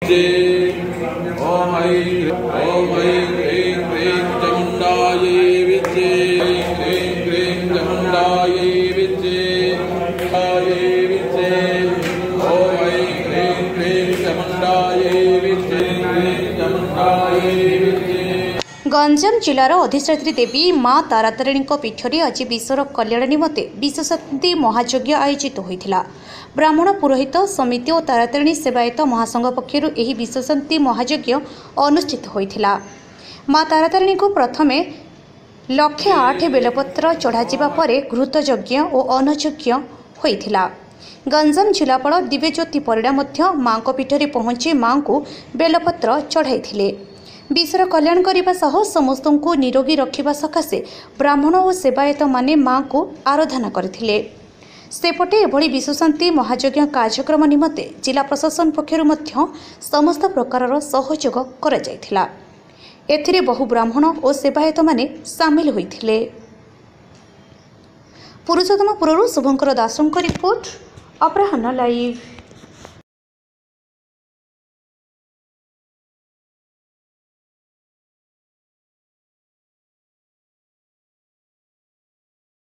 ओम ऐं ह्रीं क्लीं चामुण्डायै विद्ये ह्रीं क्लीं चामुण्डायै विद्ये ओम ऐं ह्रीं क्लीं चामुण्डायै विद्ये चामुण्डायै विद्ये। गंजाम जिलार अधिष्ठात्री देवी माँ तारातारिणी पीठरे आज विश्वर कल्याण निमंते विश्वशांति महायज्ञ आयोजित होता। ब्राह्मण पुरोहित समिति और तारातारिणी सेवायत महासंघ पक्षर यह विश्वशांति महायज्ञ अनुष्ठित होता। माँ तारातारिणी को प्रथमे 108 बेलपत्र चढ़ा पर घृतयज्ञ और अन्नयज्ञ होता। गंजाम जिलापाल दिव्यज्योति परिड़ा माँ पीठरे पहुंची माँ को बेलपत्र चढ़ाई विश्वर कल्याण करने सह समस्त को निरोगी रखा सकाशे ब्राह्मण और सेवायत माने माँ को आराधना करथिले। सेपटे एभली विश्वशांति महायज्ञ कार्यक्रम निमंते जिला प्रशासन पक्षरु मध्य समस्त प्रकारर सहयोग करा जायथिला। एथिरे बहु ब्राह्मण और सेवायत माने सामिल होइथिले। पुरुषोत्तमपुरु शुभंकर दासଙ୍କ रिपोर्ट अपराह्न लाइव।